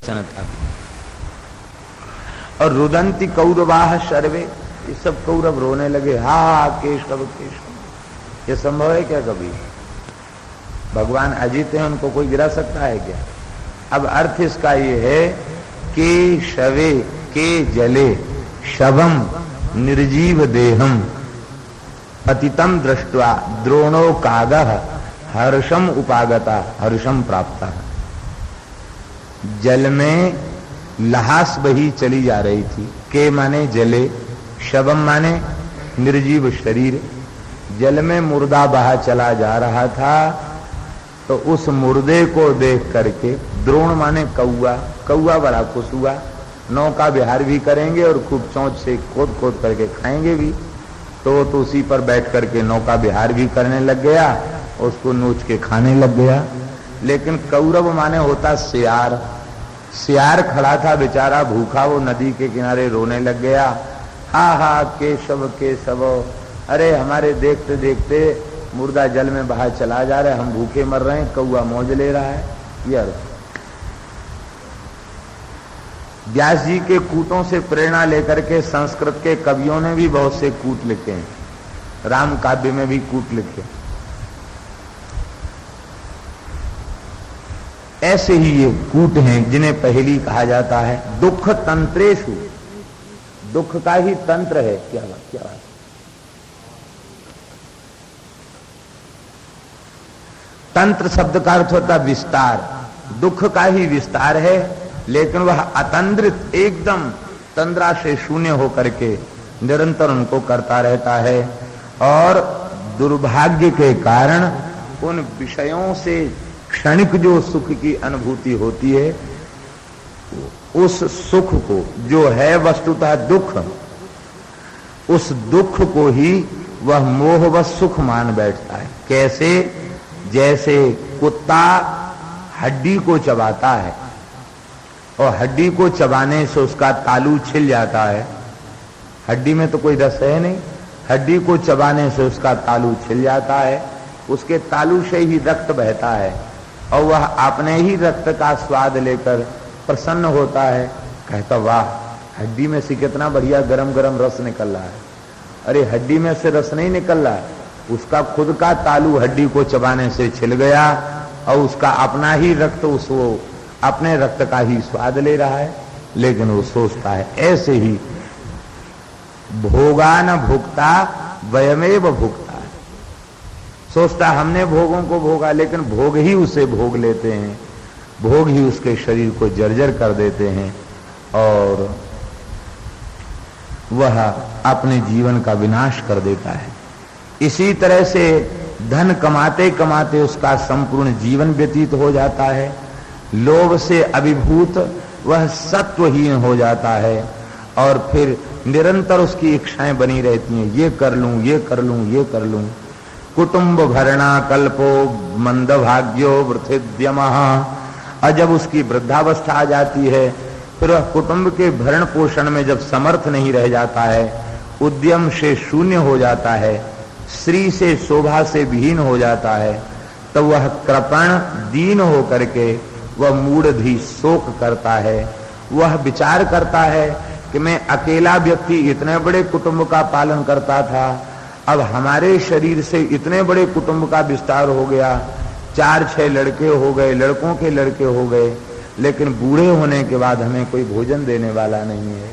जनता। और रुदंती कौरवाह सर्वे, ये सब कौरव रोने लगे, हा केशव केशव। ये संभव है क्या कभी? भगवान अजित है, उनको कोई गिरा सकता है क्या? अब अर्थ इसका ये है कि शवे के जले शवम निर्जीव देहम पतितम दृष्ट्वा द्रोणो कागः हर्षम उपागता हर्षम प्राप्ता। जल में लहास बही चली जा रही थी। के माने जले, शवम माने निर्जीव शरीर। जल में मुर्दा बहा चला जा रहा था, तो उस मुर्दे को देख करके द्रोण माने कौआ, कौआ बड़ा खुश हुआ। नौका विहार भी करेंगे और खूब चोंच से खोद खोद करके खाएंगे भी। तो उसी पर बैठ करके नौका विहार भी करने लग गया, उसको नोच के खाने लग गया। लेकिन कौरव माने होता सियार। सियार खड़ा था बेचारा भूखा, वो नदी के किनारे रोने लग गया, हा हा केशव केशव, अरे हमारे देखते देखते मुर्दा जल में बाहर चला जा रहा है, हम भूखे मर रहे हैं, कौआ मौज ले रहा है। ये अर्थ। व्यास जी के कूटों से प्रेरणा लेकर के संस्कृत के कवियों ने भी बहुत से कूट लिखे हैं। राम काव्य में भी कूट लिखे। ऐसे ही ये कूट हैं जिन्हें पहेली कहा जाता है। दुख तंत्रेषु, दुख का ही तंत्र है। क्या बात, क्या बात। तंत्र शब्द का अर्थ होता विस्तार। दुख का ही विस्तार है, लेकिन वह अतंद्रित, एकदम तंद्रा से शून्य होकर के निरंतर उनको करता रहता है। और दुर्भाग्य के कारण उन विषयों से क्षणिक जो सुख की अनुभूति होती है, उस सुख को, जो है वस्तुतः दुख, उस दुख को ही वह मोह व सुख मान बैठता है। कैसे? जैसे कुत्ता हड्डी को चबाता है और हड्डी को चबाने से उसका तालू छिल जाता है। हड्डी में तो कोई रस है नहीं, हड्डी को चबाने से उसका तालू छिल जाता है, उसके तालू से ही रक्त बहता है और वह अपने ही रक्त का स्वाद लेकर प्रसन्न होता है। कहता वाह, हड्डी में से कितना बढ़िया गरम गरम रस निकल रहा है। अरे हड्डी में से रस नहीं निकल रहा है, उसका खुद का तालू हड्डी को चबाने से छिल गया और उसका अपना ही रक्त उसको अपने रक्त का ही स्वाद ले रहा है। लेकिन वो सोचता है ऐसे ही भोगा न भुगता वयमेव भुगता। सोचता हमने भोगों को भोगा, लेकिन भोग ही उसे भोग लेते हैं, भोग ही उसके शरीर को जर्जर कर देते हैं और वह अपने जीवन का विनाश कर देता है। इसी तरह से धन कमाते कमाते उसका संपूर्ण जीवन व्यतीत हो जाता है। लोभ से अभिभूत वह सत्वहीन हो जाता है और फिर निरंतर उसकी इच्छाएं बनी रहती हैं, ये कर लूं, ये कर लूं, ये कर लूं। कुटुंब भरणा कल्पो मंदभाग्यो वृथिद्यमः। और जब उसकी वृद्धावस्था आ जाती है, फिर वह कुटुंब के भरण पोषण में जब समर्थ नहीं रह जाता है, उद्यम से शून्य हो जाता है, श्री से शोभा से विहीन हो जाता है, तो वह कृपण दीन हो करके वह मूढ़धि शोक करता है। वह विचार करता है कि मैं अकेला व्यक्ति इतने बड़े कुटुंब का पालन करता था, अब हमारे शरीर से इतने बड़े कुटुंब का विस्तार हो गया, 4-6 लड़के हो गए, लड़कों के लड़के हो गए, लेकिन बूढ़े होने के बाद हमें कोई भोजन देने वाला नहीं है।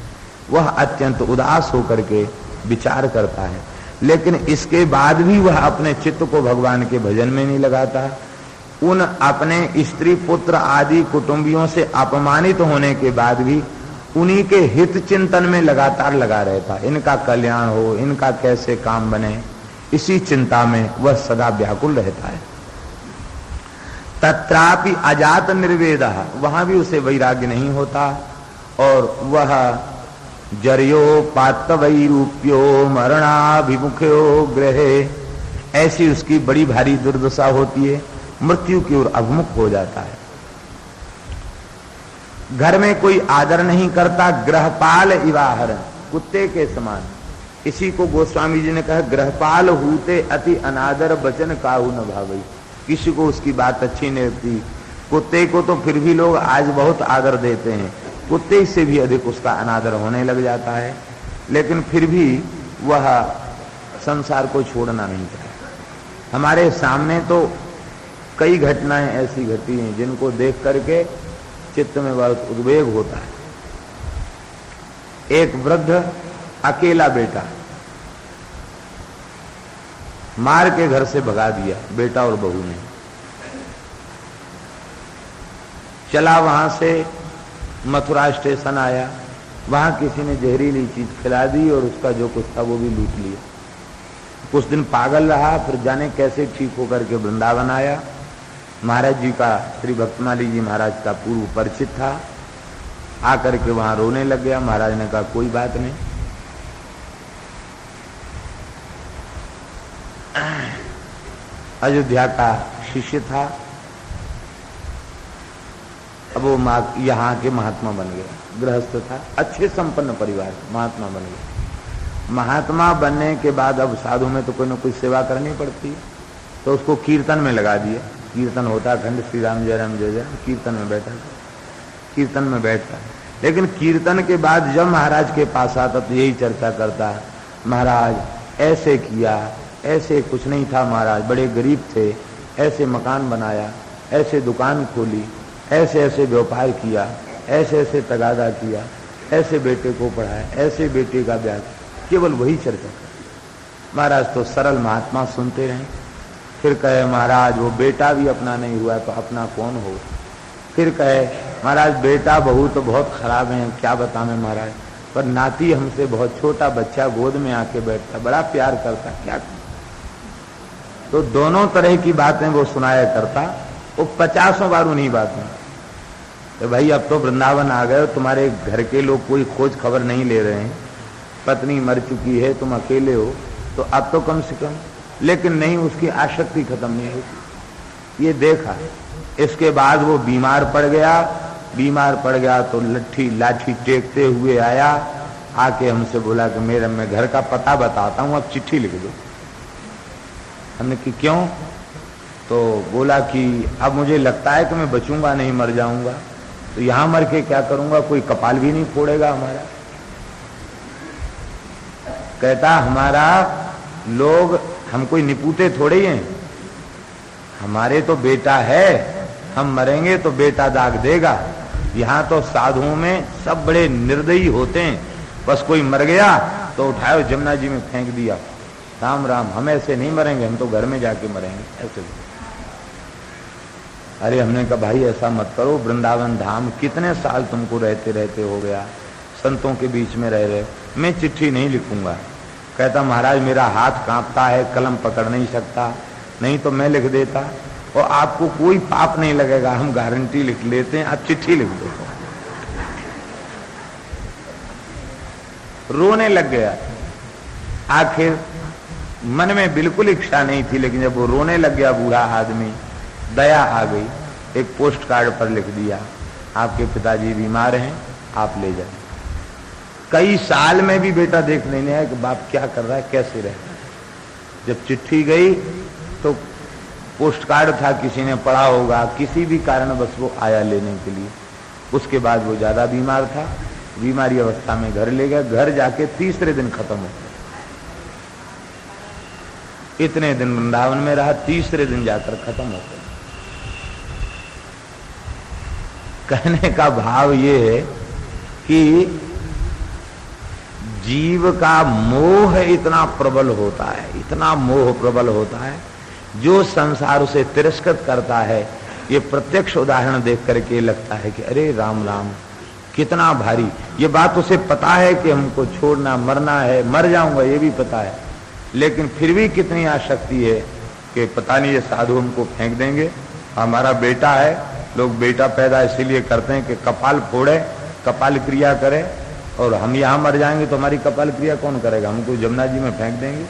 वह अत्यंत उदास होकर के विचार करता है, लेकिन इसके बाद भी वह अपने चित्त को भगवान के भजन में नहीं लगाता। उन अपने स्त्री पुत्र आदि कुटुंबियों से अपमानित होने के बाद भी उन्हीं के हित चिंतन में लगातार लगा रहता, इनका कल्याण हो, इनका कैसे काम बने, इसी चिंता में वह सदा व्याकुल रहता है। तत्रापि अजात निर्वेदः, वहां भी उसे वैराग्य नहीं होता और वह जर्यो पातवैरूप्यो मरणाभिमुख्यो ग्रहे, ऐसी उसकी बड़ी भारी दुर्दशा होती है, मृत्यु की ओर अभिमुख हो जाता है। घर में कोई आदर नहीं करता, गृहपाल इवाहर, कुत्ते के समान। इसी को गोस्वामी जी ने कहा, गृहपाल हूते अति अनादर बचन काहू न भावई। किसी को उसकी बात अच्छी नहीं लगती, कुत्ते को तो फिर भी लोग आज बहुत आदर देते हैं, कुत्ते से भी अधिक उसका अनादर होने लग जाता है, लेकिन फिर भी वह संसार को छोड़ना नहीं चाहता। हमारे सामने तो कई घटनाएं ऐसी घटी हैं जिनको देख करके चित्त में बहुत उद्वेग होता है। एक वृद्ध अकेला बेटा मार के घर से भगा दिया, बेटा और बहू ने। चला वहां से मथुरा स्टेशन आया, वहां किसी ने जहरीली चीज खिला दी और उसका जो कुछ था वो भी लूट लिया। कुछ दिन पागल रहा, फिर जाने कैसे ठीक होकर के वृंदावन आया। महाराज जी का, श्री भक्तमाली जी महाराज का पूर्व परिचित था, आकर के वहां रोने लग गया। महाराज ने कहा कोई बात नहीं, अयोध्या का शिष्य था, अब वो यहाँ के महात्मा बन गया। गृहस्थ था, अच्छे संपन्न परिवार, महात्मा बन गया। महात्मा बनने के बाद अब साधु में तो कोई ना कोई सेवा करनी पड़ती है, तो उसको कीर्तन में लगा दिया। कीर्तन होता खंड श्री राम जय राम जय जय, कीर्तन में बैठा, कीर्तन में बैठता। लेकिन कीर्तन के बाद जब महाराज के पास आता तो यही चर्चा करता, महाराज ऐसे किया, ऐसे कुछ नहीं था महाराज, बड़े गरीब थे, ऐसे मकान बनाया, ऐसे दुकान खोली, ऐसे ऐसे व्यापार किया, ऐसे ऐसे तगादा किया, ऐसे बेटे को पढ़ाया, ऐसे बेटे का ब्याह, केवल वही चर्चा कर। महाराज तो सरल महात्मा सुनते रहे। फिर कहे महाराज वो बेटा भी अपना नहीं हुआ तो अपना कौन हो। फिर कहे महाराज बेटा बहू तो बहुत खराब है, क्या बताएं महाराज, पर नाती हमसे, बहुत छोटा बच्चा गोद में आके बैठता, बड़ा प्यार करता, क्या। तो दोनों तरह की बातें वो सुनाया करता। वो 50 बार उन्हीं बात में, तो भाई अब तो वृंदावन आ गए, तुम्हारे घर के लोग कोई खोज खबर नहीं ले रहे हैं, पत्नी मर चुकी है, तुम अकेले हो, तो अब तो कम से कम। लेकिन नहीं, उसकी आसक्ति खत्म नहीं होती। ये देखा। इसके बाद वो बीमार पड़ गया। बीमार पड़ गया तो लाठी टेकते हुए आया, आके हमसे बोला कि मेरा, मैं घर का पता बताता हूँ, अब चिट्ठी लिख दो। हमने कि क्यों? तो बोला कि अब मुझे लगता है कि मैं बचूंगा नहीं, मर जाऊंगा, तो यहां मर के क्या करूंगा, कोई कपाल भी नहीं फोड़ेगा हमारा। कहता हमारा लोग, हम कोई निपुते थोड़े ही हैं, हमारे तो बेटा है, हम मरेंगे तो बेटा दाग देगा। यहां तो साधुओं में सब बड़े निर्दयी होते हैं, बस कोई मर गया तो उठाओ जमुना जी में फेंक दिया, राम राम, हम ऐसे नहीं मरेंगे, हम तो घर में जाके मरेंगे ऐसे। अरे हमने कहा भाई ऐसा मत करो, वृंदावन धाम कितने साल तुमको रहते रहते हो गया, संतों के बीच में रह रहे, मैं चिट्ठी नहीं लिखूंगा। कहता महाराज मेरा हाथ कांपता है, कलम पकड़ नहीं सकता, नहीं तो मैं लिख देता और आपको कोई पाप नहीं लगेगा, हम गारंटी लिख लेते हैं, आप चिट्ठी लिख दो। रोने लग गया। आखिर मन में बिल्कुल इच्छा नहीं थी, लेकिन जब वो रोने लग गया बूढ़ा आदमी, दया आ गई। एक पोस्ट कार्ड पर लिख दिया, आपके पिताजी बीमार हैं, आप ले जाए। कई साल में भी बेटा देख लेने आया कि बाप क्या कर रहा है, कैसे रह रहा है। जब चिट्ठी गई तो पोस्ट कार्ड था, किसी ने पढ़ा होगा, किसी भी कारण बस वो आया लेने के लिए। उसके बाद वो ज्यादा बीमार था, बीमारी अवस्था में घर ले गया। घर जाके तीसरे दिन खत्म हो गया। इतने दिन वृंदावन में रहा, तीसरे दिन जाकर खत्म हो गया। कहने का भाव ये है कि जीव का मोह इतना प्रबल होता है, इतना मोह प्रबल होता है, जो संसार उसे तिरस्कृत करता है। ये प्रत्यक्ष उदाहरण देख करके लगता है कि अरे राम राम कितना भारी। ये बात उसे पता है कि हमको छोड़ना, मरना है, मर जाऊंगा, ये भी पता है, लेकिन फिर भी कितनी आसक्ति है कि पता नहीं ये साधु हमको फेंक देंगे। हमारा बेटा है, लोग बेटा पैदा इसीलिए करते हैं कि कपाल फोड़े, कपाल क्रिया करे, और हम यहाँ मर जाएंगे तो हमारी कपाल क्रिया कौन करेगा, हमको जमुना जी में फेंक देंगे,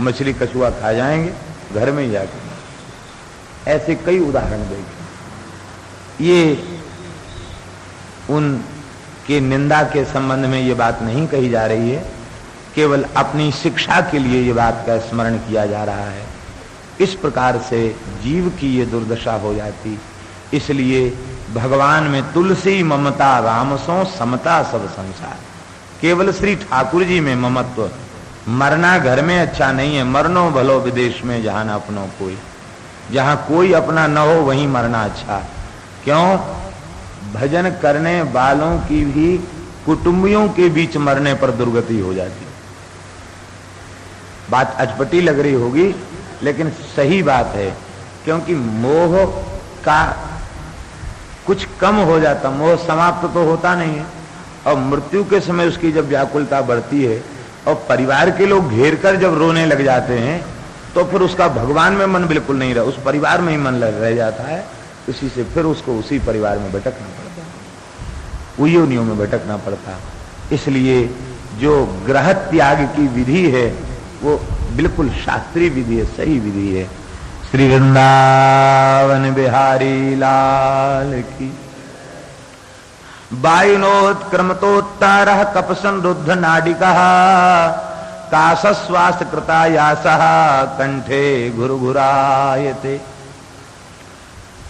मछली कछुआ खा जाएंगे घर में ही जाकर। ऐसे कई उदाहरण देखें। ये उनके निंदा के संबंध में ये बात नहीं कही जा रही है, केवल अपनी शिक्षा के लिए ये बात का स्मरण किया जा रहा है। इस प्रकार से जीव की ये दुर्दशा हो जाती। इसलिए भगवान में तुलसी ममता राम सो समता सब संसार। केवल श्री ठाकुर जी में ममत्व। मरना घर में अच्छा नहीं है, मरनो भलो विदेश में जहां न अपनो कोई। जहां कोई अपना न हो वहीं मरना अच्छा। क्यों? भजन करने वालों की भी कुटुंबियों के बीच मरने पर दुर्गति हो जाती है। बात अचपटी लग रही होगी लेकिन सही बात है, क्योंकि मोह का कुछ कम हो जाता, मोह समाप्त तो होता नहीं है। और मृत्यु के समय उसकी जब व्याकुलता बढ़ती है और परिवार के लोग घेर कर जब रोने लग जाते हैं तो फिर उसका भगवान में मन बिल्कुल नहीं रहा, उस परिवार में ही मन रह जाता है। उसी से फिर उसको उसी परिवार में भटकना पड़ता है, उयोनियों में भटकना पड़ता। इसलिए जो ग्रह त्याग की विधि है वो बिल्कुल शास्त्रीय विधि है, सही विधि है। श्री वृंदावन बिहारी लाल की। वायुनोत्क्रमतोत्तारः कपसन रुद्ध नाडिकः काशश्वास कृतायासः कंठे घुरघुरायते।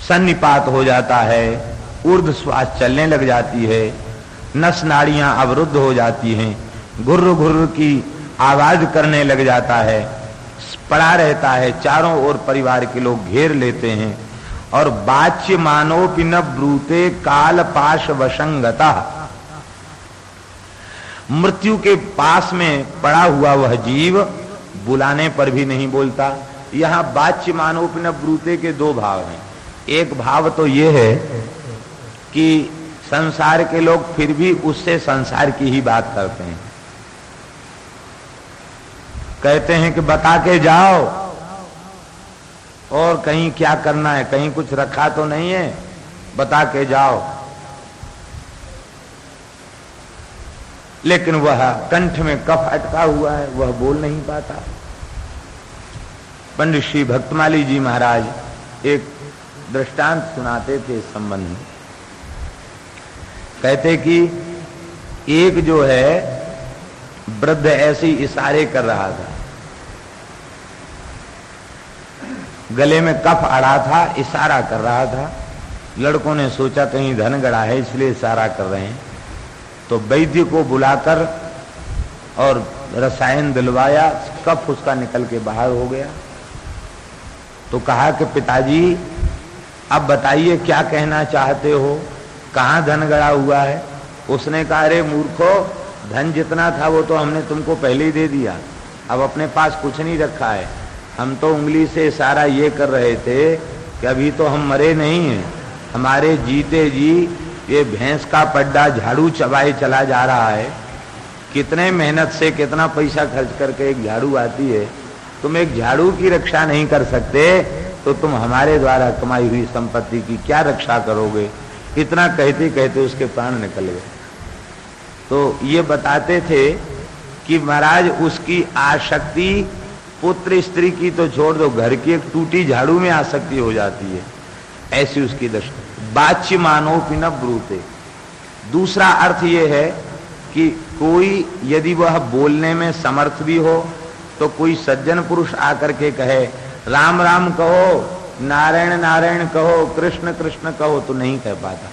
सन्निपात हो जाता है, ऊर्ध्व श्वास चलने लग जाती है, नस नाड़ियां अवरुद्ध हो जाती हैं, घुर्र घुर्र की आवाज करने लग जाता है, पड़ा रहता है, चारों ओर परिवार के लोग घेर लेते हैं। और बाच्य मानोपि न ब्रूते काल पाश वशंगता। मृत्यु के पास में पड़ा हुआ वह जीव बुलाने पर भी नहीं बोलता। यहां बाच्य मानोपि न ब्रूते के दो भाव हैं। एक भाव तो ये है कि संसार के लोग फिर भी उससे संसार की ही बात करते हैं, कहते हैं कि बता के जाओ और कहीं क्या करना है, कहीं कुछ रखा तो नहीं है, बता के जाओ। लेकिन वह कंठ में कफ अटका हुआ है, वह बोल नहीं पाता। पंडित श्री भक्तमाली जी महाराज एक दृष्टांत सुनाते थे इस संबंध में। कहते कि एक जो है वृद्ध ऐसे इशारे कर रहा था, गले में कफ अड़ा था, इशारा कर रहा था। लड़कों ने सोचा कहीं धन गड़ा है इसलिए इशारा कर रहे हैं, तो वैद्य को बुलाकर और रसायन दिलवाया, कफ उसका निकल के बाहर हो गया। तो कहा कि पिताजी अब बताइए क्या कहना चाहते हो, कहाँ धन गड़ा हुआ है? उसने कहा अरे मूर्खो, धन जितना था वो तो हमने तुमको पहले ही दे दिया, अब अपने पास कुछ नहीं रखा है। हम तो उंगली से इशारा ये कर रहे थे कि अभी तो हम मरे नहीं हैं, हमारे जीते जी ये भैंस का पड्डा झाड़ू चबाए चला जा रहा है। कितने मेहनत से कितना पैसा खर्च करके एक झाड़ू आती है, तुम एक झाड़ू की रक्षा नहीं कर सकते तो तुम हमारे द्वारा कमाई हुई संपत्ति की क्या रक्षा करोगे? इतना कहते कहते उसके प्राण निकल गए। तो ये बताते थे कि महाराज उसकी आसक्ति पुत्र स्त्री की तो छोड़ दो, घर की एक टूटी झाड़ू में आसक्ति हो जाती है, ऐसी उसकी दशा। बाच्य मानोपि न ब्रूते। दूसरा अर्थ ये है कि कोई यदि वह बोलने में समर्थ भी हो तो कोई सज्जन पुरुष आकर के कहे राम राम कहो, नारायण नारायण कहो, कृष्ण कृष्ण कहो, तो नहीं कह पाता।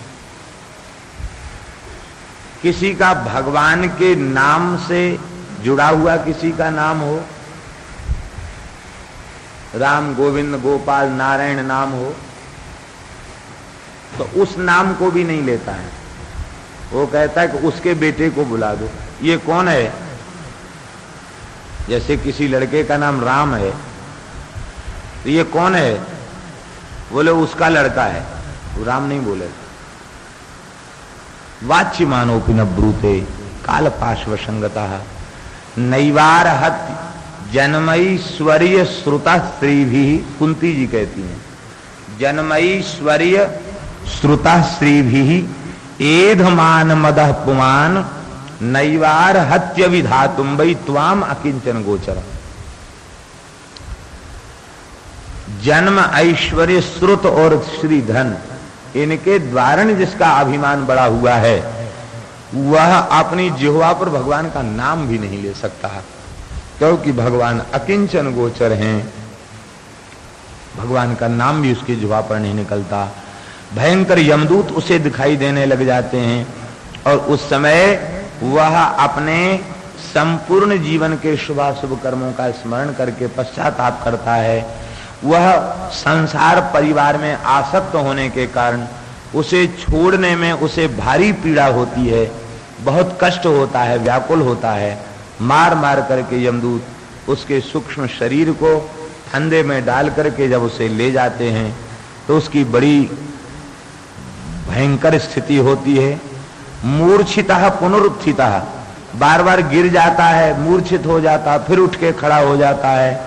किसी का भगवान के नाम से जुड़ा हुआ किसी का नाम हो, राम गोविंद गोपाल नारायण नाम हो, तो उस नाम को भी नहीं लेता है। वो कहता है कि उसके बेटे को बुला दो। ये कौन है? जैसे किसी लड़के का नाम राम है तो ये कौन है? बोले उसका लड़का है, वो राम नहीं बोले। वाच्य मानोपि न ब्रूते काल पार्श्व संगता नैवार हत जन्मईश्वर्य श्रुता स्त्री भी। कुंती जी कहती हैं जन्मईश्वर्य श्रुता स्त्री भी एधमान मदह पुमान नैवार हत्य विधातुम वै त्वाम अकिंचन गोचर। जन्म ऐश्वर्य श्रुत और श्री धन, इनके द्वारण जिसका अभिमान बड़ा हुआ है वह अपनी जिह्वा पर भगवान का नाम भी नहीं ले सकता, क्योंकि भगवान अकिंचन गोचर हैं, भगवान का नाम भी उसकी जिह्वा पर नहीं निकलता। भयंकर यमदूत उसे दिखाई देने लग जाते हैं और उस समय वह अपने संपूर्ण जीवन के शुभाशुभ कर्मों का स्मरण करके पश्चाताप करता है। वह संसार परिवार में आसक्त होने के कारण उसे छोड़ने में उसे भारी पीड़ा होती है, बहुत कष्ट होता है, व्याकुल होता है। मार मार करके यमदूत उसके सूक्ष्म शरीर को फंदे में डाल करके जब उसे ले जाते हैं तो उसकी बड़ी भयंकर स्थिति होती है। मूर्छितः पुनरुत्थितः, बार बार गिर जाता है, मूर्छित हो जाता, फिर उठ के खड़ा हो जाता है।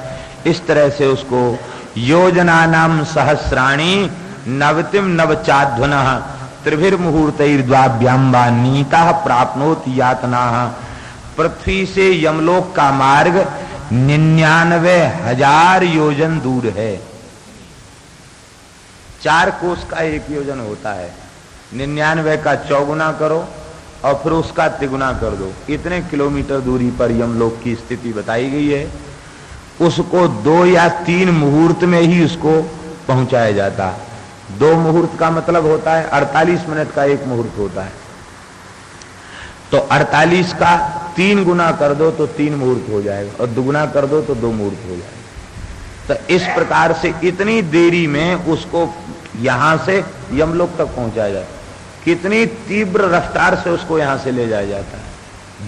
इस तरह से उसको योजनानाम सहस्राणी नवतिम नवचाध्वनः त्रिभिर्मुहूर्तैर्द्वाभ्यां वा नीतः प्राप्नोति यातनाः। पृथ्वी से यमलोक का मार्ग 99,000 योजन दूर है। 4 कोस का 1 योजन होता है। 99 का 4 गुना करो और फिर उसका 3 गुना कर दो। इतने किलोमीटर दूरी पर यमलोक की स्थिति बताई गई है। उसको 2 या 3 मुहूर्त में ही उसको पहुंचाया जाता है। 2 मुहूर्त का मतलब होता है 48 मिनट का 1 मुहूर्त होता है। तो 48 का 3 गुना कर दो तो 3 मुहूर्त हो जाएगा और 2 गुना कर दो तो 2 मुहूर्त हो जाएगा। तो इस प्रकार से इतनी देरी में उसको यहां से यमलोक तक पहुंचाया जाता है। कितनी तीव्र रफ्तार से उसको यहां से ले जाया जाता है।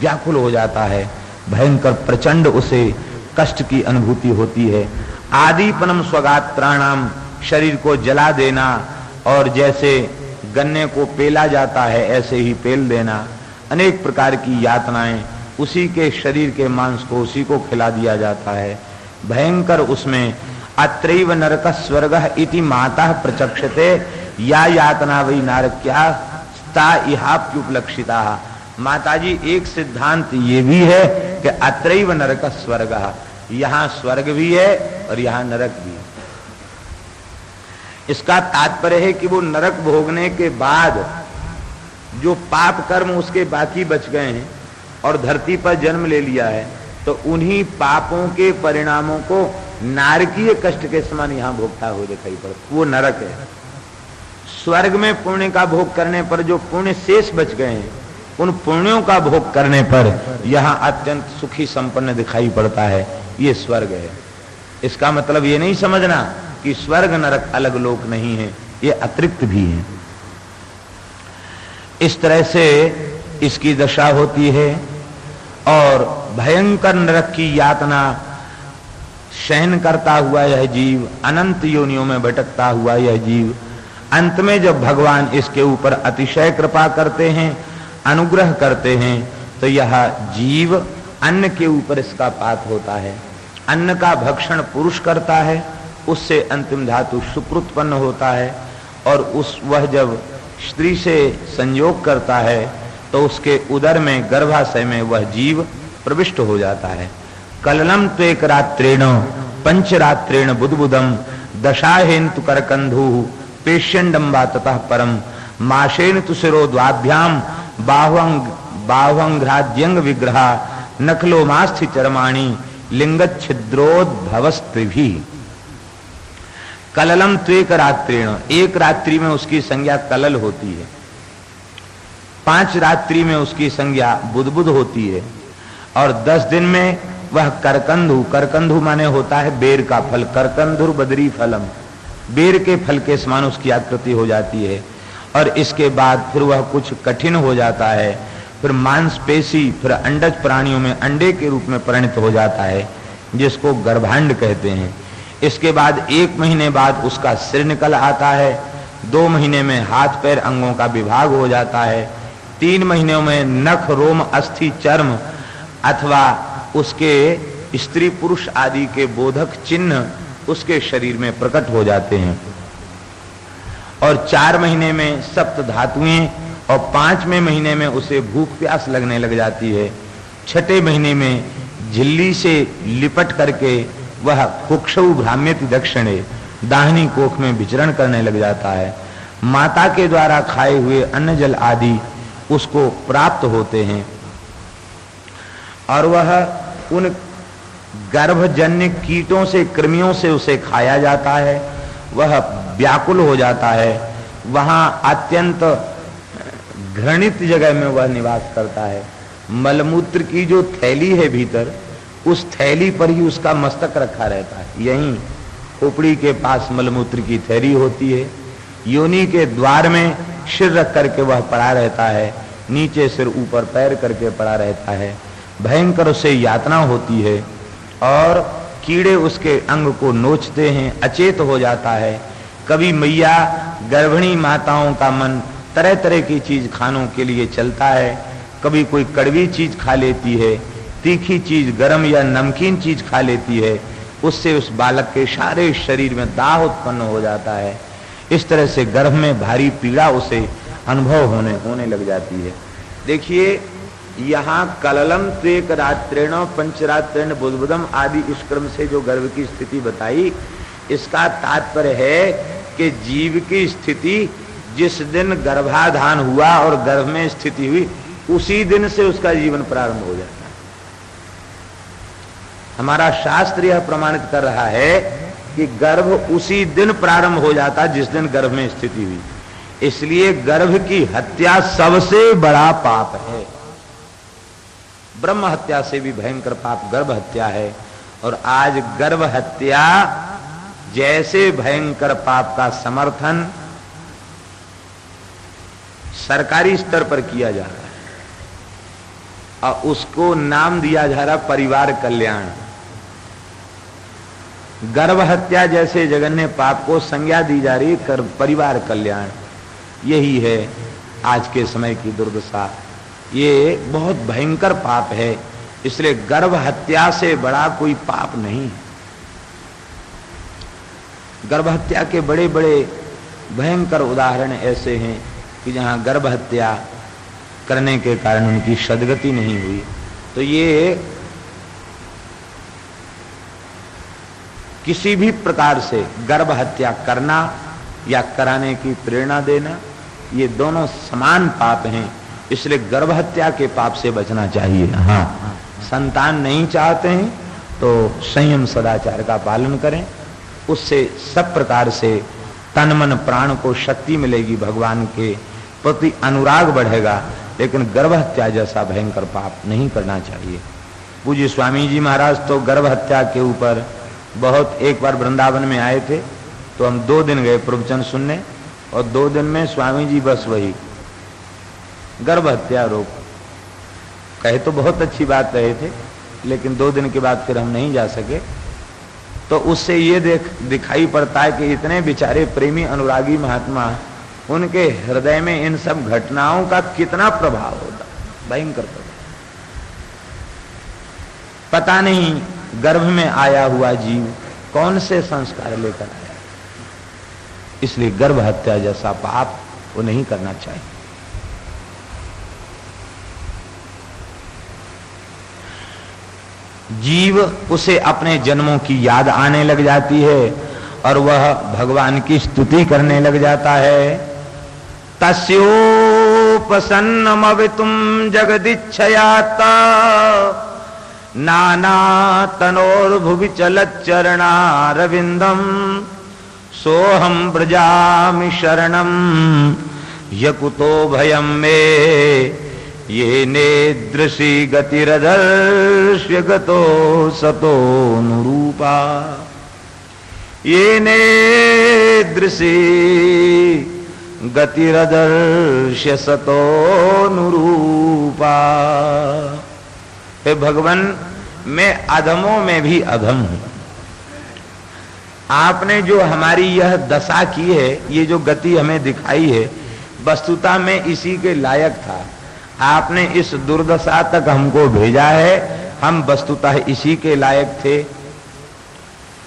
व्याकुल हो जाता है, भयंकर प्रचंड उसे कष्ट की अनुभूति होती है। आदिपनम स्वगात्राणाम, शरीर को जला देना और जैसे गन्ने को पेला जाता है ऐसे ही पेल देना, अनेक प्रकार की यातनाएं, उसी के शरीर के मांस को उसी को खिला दिया जाता है। भयंकर उसमें अत्रैव नरक स्वर्गः इति माता प्रचक्षते या यातना वही नारक्या स्ता इहाप्युपलक्षिता। माताजी एक सिद्धांत ये भी है कि अत्रैव नरक स्वर्गः, यहाँ स्वर्ग भी है और यहाँ नरक भी है। इसका तात्पर्य है कि वो नरक भोगने के बाद जो पाप कर्म उसके बाकी बच गए हैं और धरती पर जन्म ले लिया है, तो उन्हीं पापों के परिणामों को नारकीय कष्ट के समान यहां भोगता हुआ दिखाई पड़ता, वो नरक है। स्वर्ग में पुण्य का भोग करने पर जो पुण्य शेष बच गए हैं, उन पुण्यों का भोग करने पर यहां अत्यंत सुखी संपन्न दिखाई पड़ता है, ये स्वर्ग है। इसका मतलब ये नहीं समझना कि स्वर्ग नरक अलग लोक नहीं है, ये अतिरिक्त भी है। इस तरह से इसकी दशा होती है और भयंकर नरक की यातना सहन करता हुआ यह जीव, अनंत योनियों में भटकता हुआ यह जीव, अंत में जब भगवान इसके ऊपर अतिशय कृपा करते हैं, अनुग्रह करते हैं, तो यह जीव अन्न के ऊपर इसका पात होता है। अन्न का भक्षण पुरुष करता है, उससे अंतिम धातु शुक्र उत्पन्न होता है और वह जब स्त्री से संयोग करता है तो उसके उदर में, गर्भाशय में वह जीव प्रविष्ट हो जाता है। कललम त्वेक रात्रेण पंचरात्रेण बुद्बुदम दशाहेन्तु करकंधु पेश्यंडम्बा ततः परम माशेन तुशिरो द्वाभ्याम बाहुअंघ्राद्यंग विग्रहा नखलो मास्थि चरमाणी लिंगच्छिद्रोद्भवस्त्रिभी। कललम त्वेक रात्रेण, एक रात्रि में उसकी संज्ञा कलल होती है, 5 रात्रि में उसकी संज्ञा बुदबुद होती है और 10 दिन में वह करकंधु, करकंधु माने होता है बेर का फल, करकंधुर बदरी फलम, बेर के फल के समान उसकी आकृति हो जाती है। और इसके बाद फिर वह कुछ कठिन हो जाता है, फिर मांसपेशी, फिर अंडज प्राणियों में अंडे के रूप में परिणत हो जाता है, जिसको गर्भांड कहते हैं। इसके बाद 1 महीने बाद उसका सिर निकल आता है, 2 महीने में हाथ पैर अंगों का विभाग हो जाता है, 3 महीनों में नख रोम अस्थि चर्म अथवा उसके स्त्री पुरुष आदि के बोधक चिन्ह उसके शरीर में प्रकट हो जाते हैं और 4 महीने में सप्त धातुएं और 5वें महीने में उसे भूख प्यास लगने लग जाती है। 6ठे महीने में झिल्ली से लिपट करके वह कुक्षौ भ्राम्यति दक्षिणे, दाहिनी कोख में विचरण करने लग जाता है। माता के द्वारा खाए हुए अन्न जल आदि उसको प्राप्त होते हैं और वह उन गर्भजन्य कीटों से, कृमियों से उसे खाया जाता है। वह व्याकुल हो जाता है, वहां अत्यंत घृणित जगह में वह निवास करता है। मलमूत्र की जो थैली है भीतर, उस थैली पर ही उसका मस्तक रखा रहता है। यहीं खोपड़ी के पास मलमूत्र की थैली होती है। योनि के द्वार में सिर रख करके वह पड़ा रहता है, नीचे सिर ऊपर पैर करके पड़ा रहता है। भयंकर उसे यातना होती है और कीड़े उसके अंग को नोचते हैं, अचेत हो जाता है। कभी मैया गर्भिणी माताओं का मन तरह तरह की चीज खानों के लिए चलता है। कभी कोई कड़वी चीज खा लेती है, तीखी चीज, गरम या नमकीन चीज खा लेती है। उससे उस बालक के सारे शरीर में दाह उत्पन्न हो जाता है। इस तरह से गर्भ में भारी पीड़ा उसे अनुभव होने लग जाती है। देखिए, यहाँ कललम त्वेक रात्रेण पंचरात्रेण बुद्बुदम आदि इस क्रम से जो गर्भ की स्थिति बताई, इसका तात्पर्य है कि जीव की स्थिति जिस दिन गर्भाधान हुआ और गर्भ में स्थिति हुई, उसी दिन से उसका जीवन प्रारंभ हो जाता है। हमारा शास्त्र यह प्रमाणित कर रहा है कि गर्भ उसी दिन प्रारंभ हो जाता जिस दिन गर्भ में स्थिति हुई। इसलिए गर्भ की हत्या सबसे बड़ा पाप है। ब्रह्म हत्या से भी भयंकर पाप गर्भ हत्या है। और आज गर्भ हत्या जैसे भयंकर पाप का समर्थन सरकारी स्तर पर किया जा रहा है और उसको नाम दिया जा रहा परिवार कल्याण। गर्भ हत्या जैसे जघन्य पाप को संज्ञा दी जा रही है परिवार कल्याण। यही है आज के समय की दुर्दशा। ये बहुत भयंकर पाप है। इसलिए गर्भ हत्या से बड़ा कोई पाप नहीं है। गर्भ हत्या के बड़े बड़े भयंकर उदाहरण ऐसे हैं कि जहां गर्भ हत्या करने के कारण उनकी सद्गति नहीं हुई। तो ये किसी भी प्रकार से गर्भ हत्या करना या कराने की प्रेरणा देना, ये दोनों समान पाप हैं। इसलिए गर्भ हत्या के पाप से बचना चाहिए। हाँ, संतान नहीं चाहते हैं तो संयम सदाचार का पालन करें। उससे सब प्रकार से तन मन प्राण को शक्ति मिलेगी, भगवान के प्रति अनुराग बढ़ेगा। लेकिन गर्भ हत्या जैसा भयंकर पाप नहीं करना चाहिए। पूज्य स्वामी जी महाराज तो गर्भ हत्या के ऊपर बहुत, एक बार वृंदावन में आए थे तो हम 2 दिन गए प्रवचन सुनने, और 2 दिन में स्वामी जी बस वही गर्भ हत्या रोक कहे तो बहुत अच्छी बात रहे थे, लेकिन 2 दिन के बाद फिर हम नहीं जा सके। तो उससे ये दिखाई पड़ता है कि इतने बेचारे प्रेमी अनुरागी महात्मा, उनके हृदय में इन सब घटनाओं का कितना प्रभाव होता, भयंकर प्रभाव। पता नहीं गर्भ में आया हुआ जीव कौन से संस्कार लेकर आया। इसलिए गर्भ हत्या जैसा पाप वो नहीं करना चाहिए। जीव उसे अपने जन्मों की याद आने लग जाती है और वह भगवान की स्तुति करने लग जाता है। तस्योपसन्नमवितुम जगदिच्छयाता नाना तनोर्भुवि चलच्चरणारविंदम सोहम ब्रजामि शरणम यकुतो भयम मे ये नेदृशी गतिरदर्श्य गतो सतो नुरूपा। ये नेदृशी गतिरदर्श्य सतो नुरूपा। हे भगवान, मैं अधमों में भी अधम हूं। आपने जो हमारी यह दशा की है, ये जो गति हमें दिखाई है, वस्तुतः मैं इसी के लायक था। आपने इस दुर्दशा तक हमको भेजा है, हम वस्तुतः इसी के लायक थे।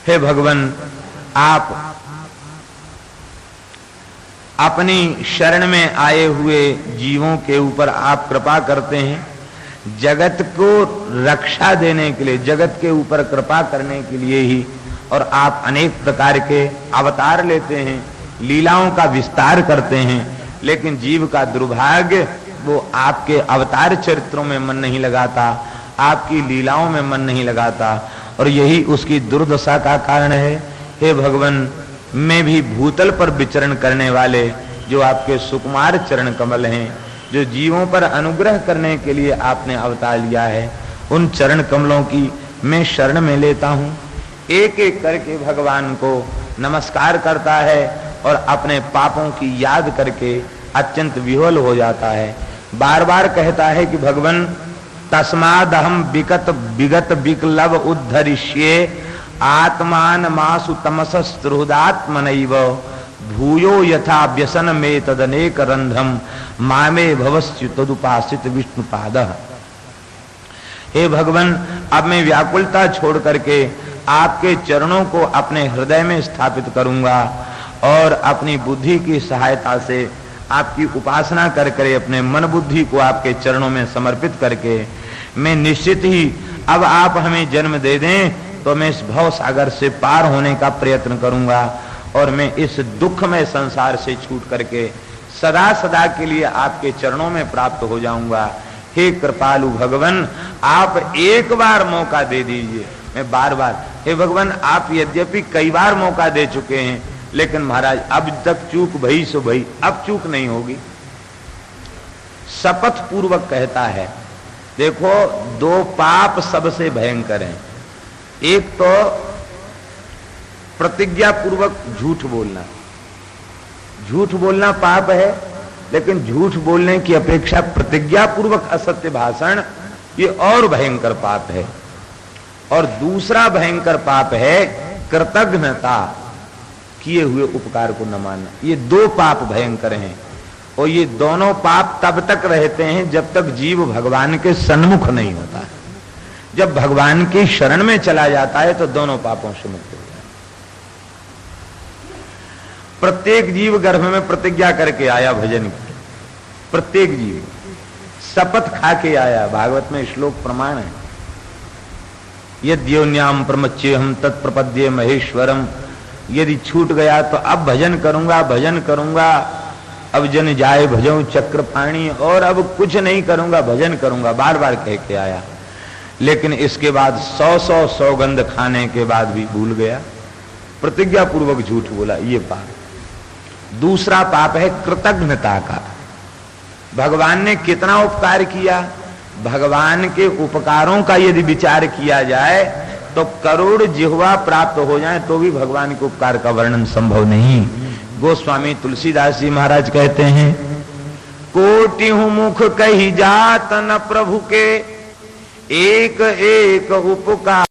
हे भगवान, आप अपनी शरण में आए हुए जीवों के ऊपर आप कृपा करते हैं। जगत को रक्षा देने के लिए, जगत के ऊपर कृपा करने के लिए ही, और आप अनेक प्रकार के अवतार लेते हैं, लीलाओं का विस्तार करते हैं। लेकिन जीव का दुर्भाग्य, वो आपके अवतार चरित्रों में मन नहीं लगाता, आपकी लीलाओं में मन नहीं लगाता, और यही उसकी दुर्दशा का कारण है। हे भगवान, मैं भी भूतल पर विचरण करने वाले जो आपके सुकुमार चरण कमल हैं, जो जीवों पर अनुग्रह करने के लिए आपने अवतार लिया है, उन चरण कमलों की मैं शरण में लेता हूं। एक एक करके भगवान को नमस्कार करता है और अपने पापों की याद करके अत्यंत विह्वल हो जाता है। बार बार कहता है कि भगवान तस्मादहम विगत विकलव उद्धरिष्ये आत्मान मासु तमसस्त्रुदात्मनैव भूयो यथा व्यसन में तदनेक रंध्रम मामे भवस्यु तदुपासित विष्णुपादः। हे भगवान, अब मैं व्याकुलता छोड़ करके आपके चरणों को अपने हृदय में स्थापित करूंगा और अपनी बुद्धि की सहायता से आपकी उपासना कर कर अपने मन बुद्धि को आपके चरणों में समर्पित करके मैं निश्चित ही, अब आप हमें जन्म दे दें तो मैं इस भव सागर से पार होने का प्रयत्न करूंगा और मैं इस दुखमय संसार से छूट करके सदा सदा के लिए आपके चरणों में प्राप्त हो जाऊंगा। हे कृपालु भगवान, आप एक बार मौका दे दीजिए। मैं बार बार, हे भगवान, आप यद्यपि कई बार मौका दे चुके हैं, लेकिन महाराज अब तक चूक भई सो भई, अब चूक नहीं होगी। शपथ पूर्वक कहता है। देखो, दो पाप सबसे भयंकर हैं। एक तो प्रतिज्ञा पूर्वक झूठ बोलना। झूठ बोलना पाप है, लेकिन झूठ बोलने की अपेक्षा प्रतिज्ञा पूर्वक असत्य भाषण ये और भयंकर पाप है। और दूसरा भयंकर पाप है कृतघ्नता, किए हुए उपकार को न मानना। ये दो पाप भयंकर हैं और ये दोनों पाप तब तक रहते हैं जब तक जीव भगवान के सन्मुख नहीं होता है। जब भगवान की शरण में चला जाता है तो दोनों पापों से मुक्त हो जाता है। प्रत्येक जीव गर्भ में प्रतिज्ञा करके आया भजन की, प्रत्येक जीव शपथ खा के आया। भागवत में श्लोक प्रमाण है, यद्योन्याम प्रमच्ये हम तत्प्रपद्ये महेश्वरम। यदि छूट गया तो अब भजन करूंगा, भजन करूंगा, अब जन जाए भजऊं चक्रपाणी, और अब कुछ नहीं करूंगा, भजन करूंगा, बार बार कह के आया। लेकिन इसके बाद 100 सौगंध खाने के बाद भी भूल गया, प्रतिज्ञा पूर्वक झूठ बोला, ये पाप। दूसरा पाप है कृतज्ञता का। भगवान ने कितना उपकार किया, भगवान के उपकारों का यदि विचार किया जाए तो करोड़ जिह्वा प्राप्त हो जाए तो भी भगवान के उपकार का वर्णन संभव नहीं। गोस्वामी तुलसीदास जी महाराज कहते हैं, कोटि मुख कही जात न प्रभु के एक एक उपकार,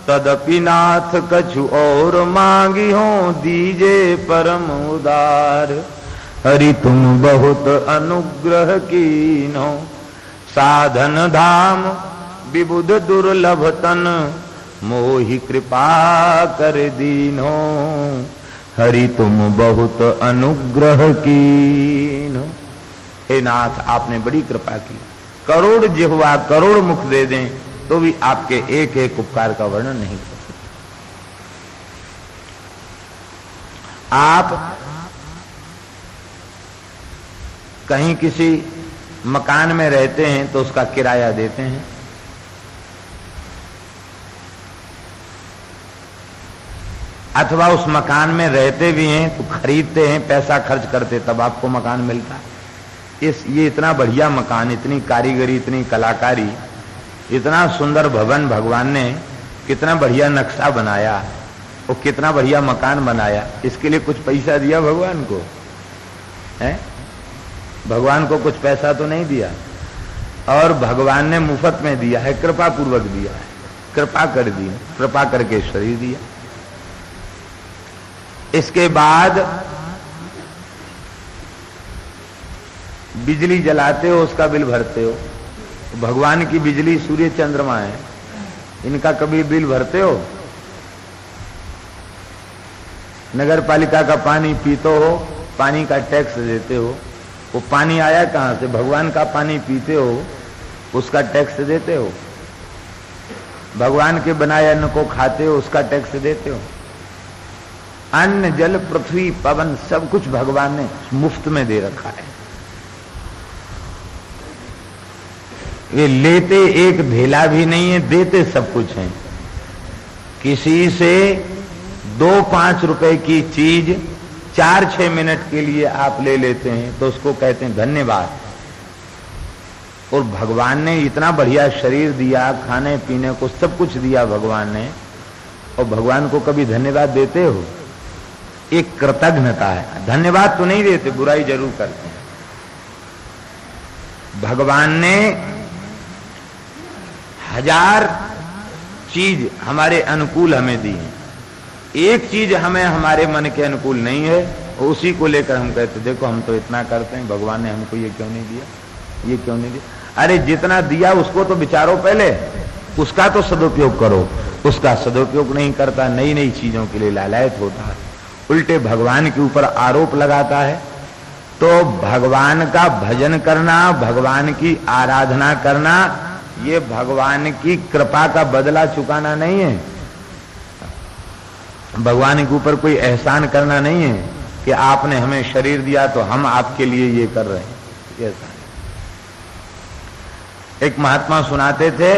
तदपि नाथ कछु और मांगी हो दीजे परम उदार। हरि तुम बहुत अनुग्रह कीन्हो, साधन धाम विबुध दुर्लभ तन, मोहि कृपा कर दीन्हो। हरि तुम बहुत अनुग्रह कीन्हो। हे नाथ, आपने बड़ी कृपा की। करोड़ जिह्वा करोड़ मुख दे दें तो भी आपके एक एक उपकार का वर्णन नहीं कर सकते। आप कहीं किसी मकान में रहते हैं तो उसका किराया देते हैं, अथवा उस मकान में रहते भी हैं तो खरीदते हैं, पैसा खर्च करते तब आपको मकान मिलता है। ये इतना बढ़िया मकान, इतनी कारीगरी, इतनी कलाकारी, इतना सुंदर भवन भगवान ने कितना बढ़िया नक्शा बनाया, वो कितना बढ़िया मकान बनाया, इसके लिए कुछ पैसा दिया भगवान को है? भगवान को कुछ पैसा तो नहीं दिया, और भगवान ने मुफ्त में दिया है, कृपा पूर्वक दिया है, कृपा कर दी, कृपा करके शरीर दिया। इसके बाद बिजली जलाते हो, उसका बिल भरते हो। भगवान की बिजली सूर्य चंद्रमा है, इनका कभी बिल भरते हो? नगर पालिका का पानी पीते हो, पानी का टैक्स देते हो, वो पानी आया कहां से? भगवान का पानी पीते हो, उसका टैक्स देते हो। भगवान के बनाए अन्न को खाते हो, उसका टैक्स देते हो। अन्न जल पृथ्वी पवन सब कुछ भगवान ने मुफ्त में दे रखा है। ये लेते एक धेला भी नहीं है, देते सब कुछ है। किसी से 2-5 रुपए की चीज 4-6 मिनट के लिए आप ले लेते हैं तो उसको कहते हैं धन्यवाद। और भगवान ने इतना बढ़िया शरीर दिया, खाने पीने को सब कुछ दिया भगवान ने, और भगवान को कभी धन्यवाद देते हो? एक कृतज्ञता है। धन्यवाद तो नहीं देते, बुराई जरूर करते हैं। भगवान ने 1000 चीज हमारे अनुकूल हमें दी है, एक चीज हमें हमारे मन के अनुकूल नहीं है, और उसी को लेकर हम कहते देखो हम तो इतना करते हैं, भगवान ने हमको ये क्यों नहीं दिया, ये क्यों नहीं दिया। अरे जितना दिया उसको तो विचारो पहले, उसका तो सदुपयोग करो। उसका सदुपयोग नहीं करता, नई नई चीजों के लिए लालायत होता है, उल्टे भगवान के ऊपर आरोप लगाता है। तो भगवान का भजन करना, भगवान की आराधना करना, ये भगवान की कृपा का बदला चुकाना नहीं है। भगवान के ऊपर कोई एहसान करना नहीं है कि आपने हमें शरीर दिया तो हम आपके लिए ये कर रहे हैं। ऐसा एक महात्मा सुनाते थे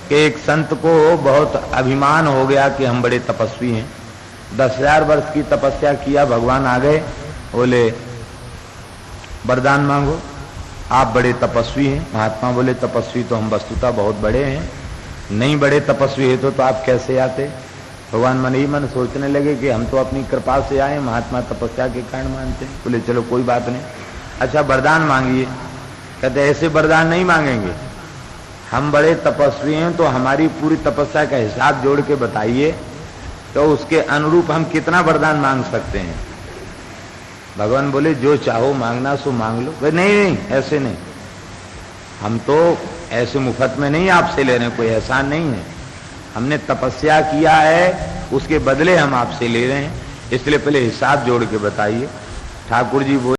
कि एक संत को बहुत अभिमान हो गया कि हम बड़े तपस्वी हैं। 10,000 वर्ष की तपस्या किया, भगवान आ गए, बोले वरदान मांगो, आप बड़े तपस्वी हैं। महात्मा बोले तपस्वी तो हम वस्तुतः बहुत बड़े हैं, नहीं बड़े तपस्वी है तो आप कैसे आते। भगवान मन ही मन सोचने लगे कि हम तो अपनी कृपा से आए, महात्मा तपस्या के कारण मानते हैं। बोले चलो कोई बात नहीं, अच्छा वरदान मांगिए। कहते ऐसे वरदान नहीं मांगेंगे, हम बड़े तपस्वी हैं तो हमारी पूरी तपस्या का हिसाब जोड़ के बताइए, तो उसके अनुरूप हम कितना वरदान मांग सकते हैं। भगवान बोले जो चाहो मांगना सो मांग लो। नहीं नहीं ऐसे नहीं, हम तो ऐसे मुफ्त में नहीं आपसे ले रहे हैं, कोई एहसान नहीं है, हमने तपस्या किया है उसके बदले हम आपसे ले रहे हैं, इसलिए पहले हिसाब जोड़ के बताइए। ठाकुर जी बोले